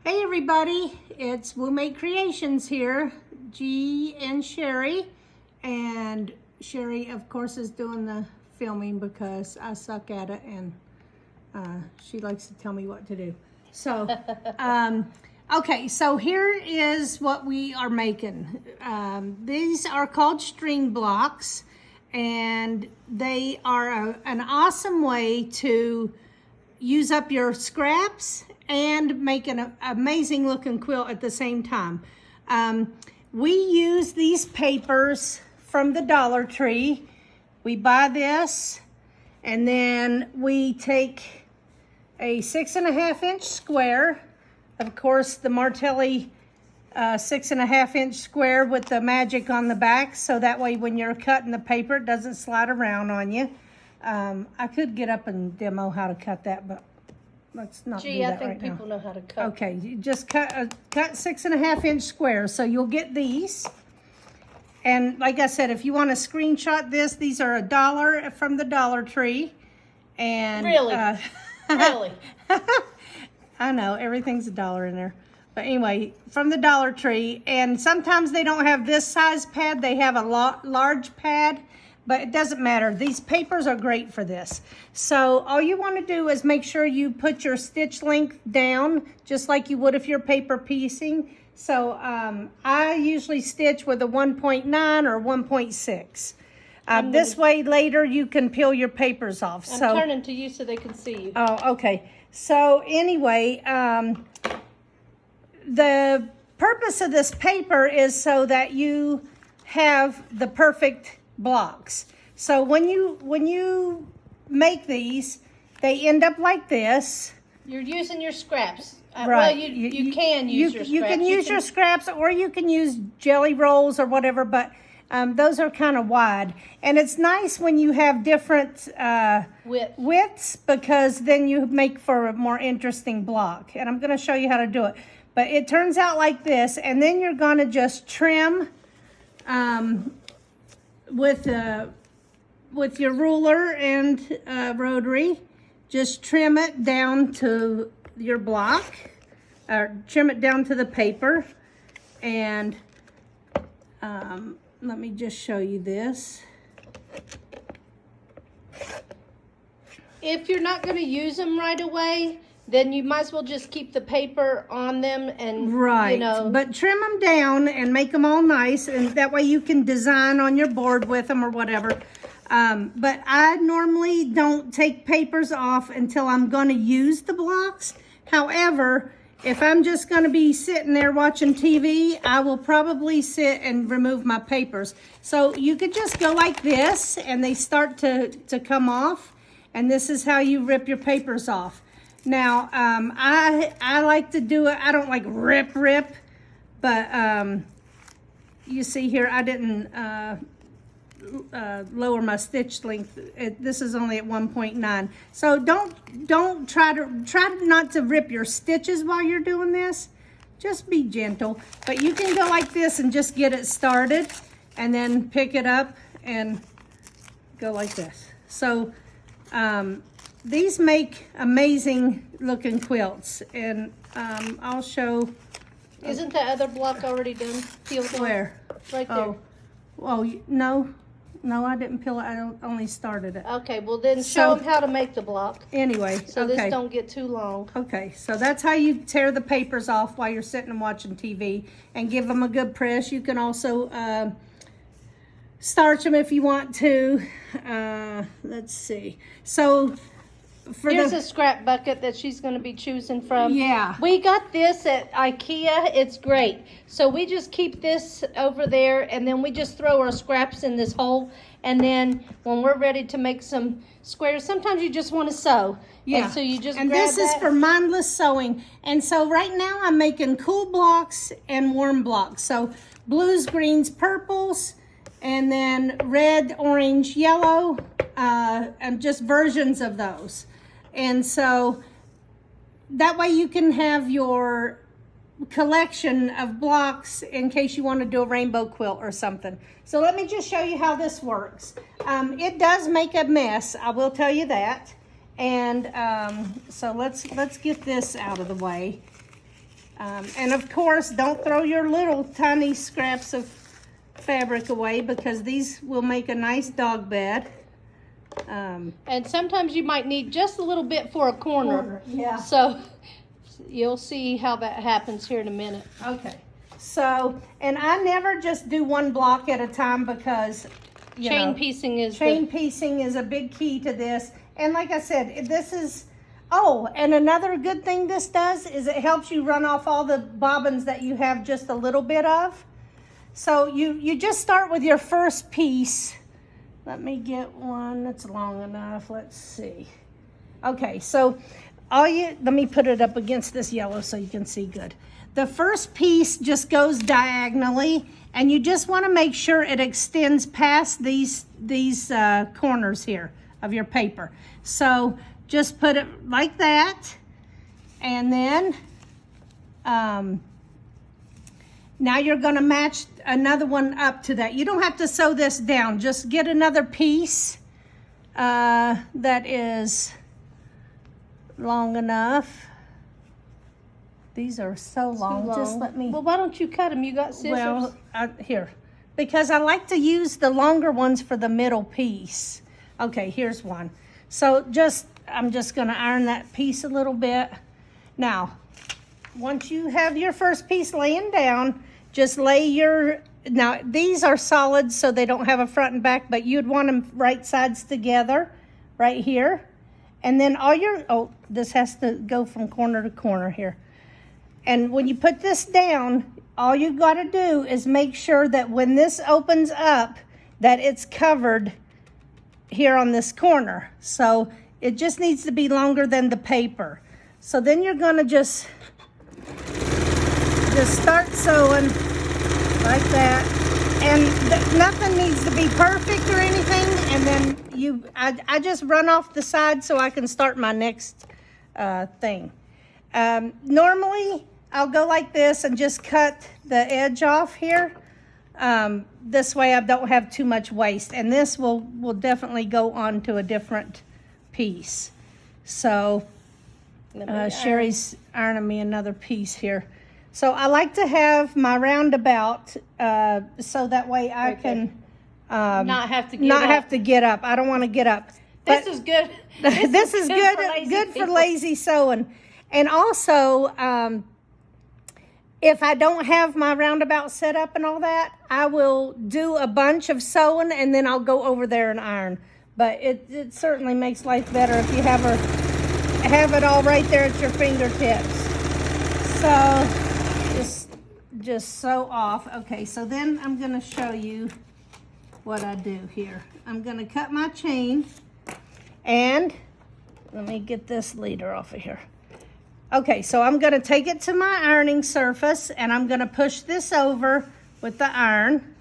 Hey everybody, it's WooMate Creations here, G and Sherry. And Sherry, of course, is doing the filming because I suck at it and she likes to tell me what to do. So, okay, so here is what we are making. These are called string blocks, and they are an awesome way to use up your scraps and make an amazing looking quilt at the same time. We use these papers from the Dollar Tree. We buy this, and then we take a 6.5-inch square. Of course, the Martelli 6.5-inch square with the magic on the back, so that way when you're cutting the paper, it doesn't slide around on you. I could get up and demo how to cut that, but let's not do that right now. I think people know how to cut. Okay, you just cut 6.5-inch squares. So you'll get these. And like I said, if you want to screenshot this, these are $1 from the Dollar Tree. And Really? Really? I know, everything's $1 in there. But anyway, from the Dollar Tree. And sometimes they don't have this size pad. They have a large pad. But it doesn't matter. These papers are great for this. So all you want to do is make sure you put your stitch length down, just like you would if you're paper piecing. So I usually stitch with a 1.9 or 1.6. This way later you can peel your papers off. I'm turning to you so they can see you. Oh, okay. So anyway, the purpose of this paper is so that you have the perfect blocks. So when you make these, they end up like this. You're using your scraps. Right. Well, you can use your scraps. You can use your scraps, or you can use jelly rolls or whatever, but those are kind of wide. And it's nice when you have different widths, because then you make for a more interesting block. And I'm going to show you how to do it. But it turns out like this, and then you're going to just trim with your ruler and rotary. Just trim it down to your block, or trim it down to the paper. And let me just show you this. If you're not going to use them right away, then you might as well just keep the paper on them and, right. You know. But trim them down and make them all nice, and that way you can design on your board with them or whatever. But I normally don't take papers off until I'm going to use the blocks. However, if I'm just going to be sitting there watching TV, I will probably sit and remove my papers. So you could just go like this, and they start to come off, and this is how you rip your papers off. Now, I like to do it. I don't like rip, but you see here, I didn't lower my stitch length. This is only at 1.9. So don't try not to rip your stitches while you're doing this. Just be gentle. But you can go like this and just get it started, and then pick it up and go like this. So these make amazing looking quilts, and I'll show. Isn't the other block already done? Peeled off? Where? Right there. Oh, no, I didn't peel it. I only started it. Okay, well then show them how to make the block. Anyway, So okay. this don't get too long. Okay, so that's how you tear the papers off while you're sitting and watching TV, and give them a good press. You can also starch them if you want to. Let's see. So Here's a scrap bucket that she's going to be choosing from. Yeah. We got this at IKEA. It's great. So we just keep this over there, and then we just throw our scraps in this hole. And then when we're ready to make some squares, sometimes you just want to sew. Yeah. And so you just and grab this is for mindless sewing. And so right now I'm making cool blocks and warm blocks. So blues, greens, purples, and then red, orange, yellow, and just versions of those. And so that way you can have your collection of blocks in case you want to do a rainbow quilt or something. So let me just show you how this works. It does make a mess, I will tell you that. And so let's get this out of the way. And of course, don't throw your little tiny scraps of fabric away because these will make a nice dog bed. And sometimes you might need just a little bit for a corner. Yeah. So you'll see how that happens here in a minute. Okay. So, and I never just do one block at a time because Chain piecing is chain piecing is a big key to this. And like I said, this is, oh, and another good thing this does is it helps you run off all the bobbins that you have just a little bit of. So you just start with your first piece. Let me get one that's long enough. Let's see. Okay, so let me put it up against this yellow so you can see good. The first piece just goes diagonally, and you just want to make sure it extends past these corners here of your paper. So just put it like that, and then now you're going to match another one up to that. You don't have to sew this down. Just get another piece that is long enough. These are so long. Just let me. Well, why don't you cut them? You got scissors? Well, here. Because I like to use the longer ones for the middle piece. Okay, here's one. So I'm just going to iron that piece a little bit. Now, once you have your first piece laying down, just lay now these are solid so they don't have a front and back, but you'd want them right sides together right here. And then this has to go from corner to corner here. And when you put this down, all you got to do is make sure that when this opens up, that it's covered here on this corner. So it just needs to be longer than the paper. So then you're going to just start sewing like that. And nothing needs to be perfect or anything. And then I just run off the side so I can start my next thing. Normally, I'll go like this and just cut the edge off here. This way I don't have too much waste. And this will definitely go on to a different piece. So Sherry's ironing me another piece here. So I like to have my roundabout so that way I can not have to get up. I don't want to get up. This is good. This is good for lazy sewing. And also, if I don't have my roundabout set up and all that, I will do a bunch of sewing and then I'll go over there and iron. But it certainly makes life better if you have it all right there at your fingertips. So just sew off. Okay, so then I'm going to show you what I do here. I'm going to cut my chain, and let me get this leader off of here. Okay, so I'm going to take it to my ironing surface, and I'm going to push this over with the iron.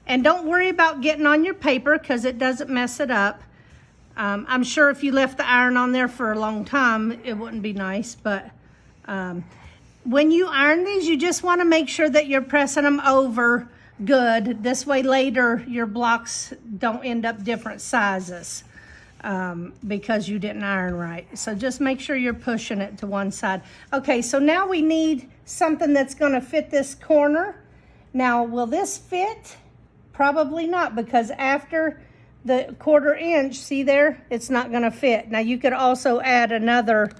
And don't worry about getting on your paper because it doesn't mess it up. I'm sure if you left the iron on there for a long time, it wouldn't be nice. But when you iron these, you just want to make sure that you're pressing them over good. This way later, your blocks don't end up different sizes. Because you didn't iron right. So just make sure you're pushing it to one side. Okay, so now we need something that's going to fit this corner. Now, will this fit? Probably not, because after the 1/4 inch, see there, it's not going to fit. Now, you could also add another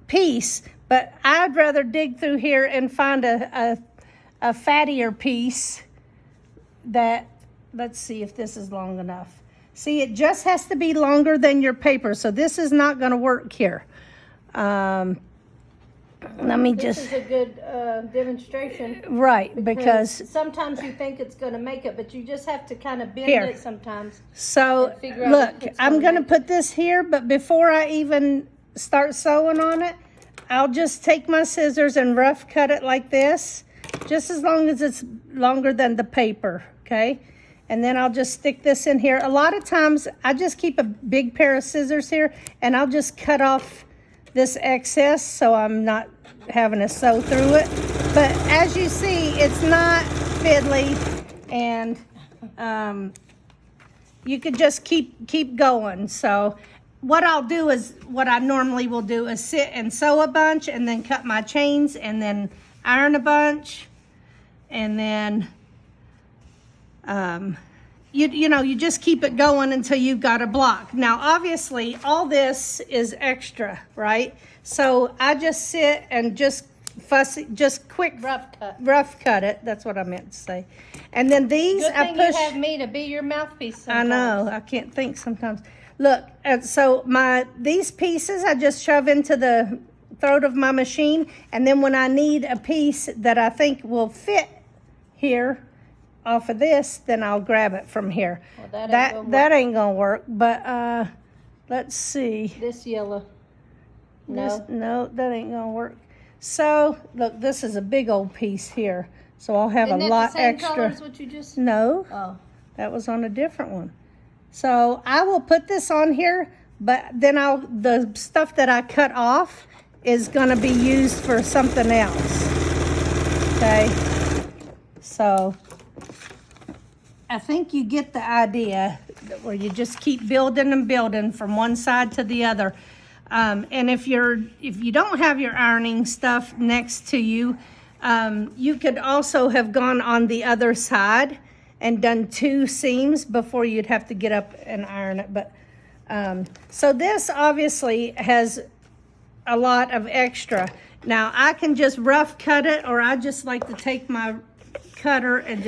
piece, but I'd rather dig through here and find a fattier piece that, let's see if this is long enough. See, it just has to be longer than your paper, so this is not going to work here. Let me This is a good demonstration. Right, because sometimes you think it's going to make it, but you just have to kind of bend Here. it sometimes. so figure out look, if it's I'm gonna going to make put this here, but before I even start sewing on it, I'll just take my scissors and rough cut it like this, just as long as it's longer than the paper, okay? And then I'll just stick this in here. A lot of times I just keep a big pair of scissors here and I'll just cut off this excess so I'm not having to sew through it. But as you see, it's not fiddly, and you could just keep going. So what I'll do is, what I normally will do is sit and sew a bunch and then cut my chains and then iron a bunch. And then, you just keep it going until you've got a block. Now, obviously, all this is extra, right? So I just sit and just quick rough cut it. That's what I meant to say. And then these Good I thing push. you have me to be your mouthpiece I sometimes. know, I can't think sometimes. Look, and so these pieces I just shove into the throat of my machine, and then when I need a piece that I think will fit here off of this, then I'll grab it from here. Well, that ain't gonna work, but let's see. This yellow. No, that ain't gonna work. So look, this is a big old piece here, so I'll have Isn't a that lot the same extra. color as what you just? No, Oh. that was on a different one. So I will put this on here, but then the stuff that I cut off is gonna be used for something else. Okay, so I think you get the idea where you just keep building and building from one side to the other. And if you don't have your ironing stuff next to you, you could also have gone on the other side and done 2 seams before you'd have to get up and iron it. But so this obviously has a lot of extra. Now I can just rough cut it, or I just like to take my cutter and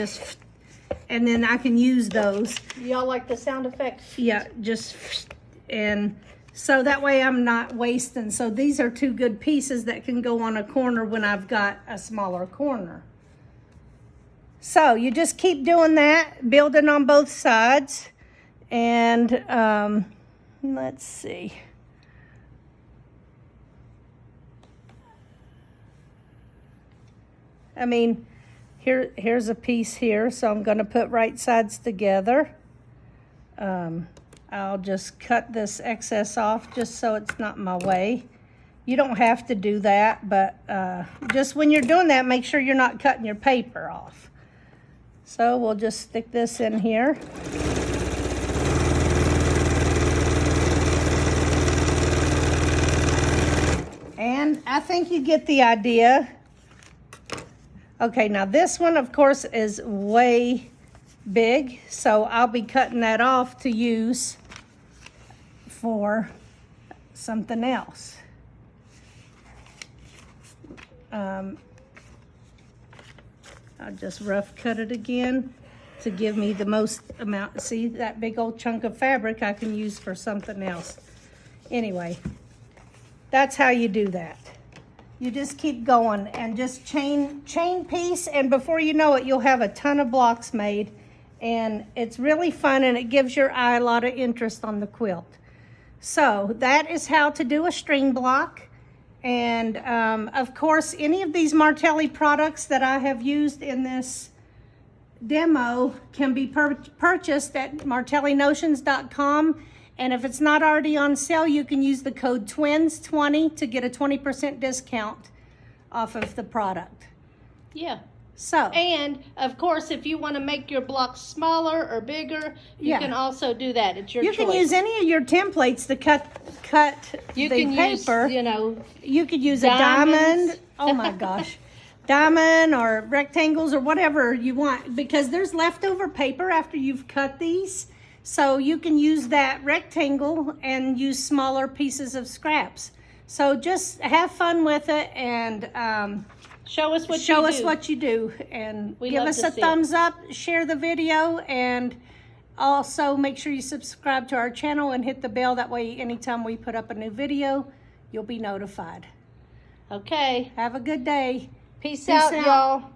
then I can use those. Y'all like the sound effects? Yeah, and so that way I'm not wasting. So these are 2 good pieces that can go on a corner when I've got a smaller corner. So you just keep doing that, building on both sides. And let's see. I mean, here's a piece here, so I'm going to put right sides together. I'll just cut this excess off just so it's not in my way. You don't have to do that, but just when you're doing that, make sure you're not cutting your paper off. So we'll just stick this in here. And I think you get the idea. Okay, now this one, of course, is way big, so I'll be cutting that off to use for something else. I'll just rough cut it again to give me the most amount. See, that big old chunk of fabric I can use for something else. Anyway, that's how you do that. You just keep going and just chain piece, and before you know it, you'll have a ton of blocks made, and it's really fun, and it gives your eye a lot of interest on the quilt. So that is how to do a string block. And of course, any of these Martelli products that I have used in this demo can be purchased at martellinotions.com. And if it's not already on sale, you can use the code TWINS20 to get a 20% discount off of the product. Yeah. So, And of course, if you want to make your blocks smaller or bigger, you Yeah. can also do that. It's your you choice. can use any of your templates to cut You the can paper. use, You could use diamonds. a diamond. Oh my gosh. Diamond or rectangles or whatever you want, because there's leftover paper after you've cut these. So you can use that rectangle and use smaller pieces of scraps. So just have fun with it, and show us what you do, and We give love us to a see thumbs up, share the video, and also make sure you subscribe to our channel and hit the bell. That way anytime we put up a new video, you'll be notified. Okay. Have a good day. Peace out, out. y'all.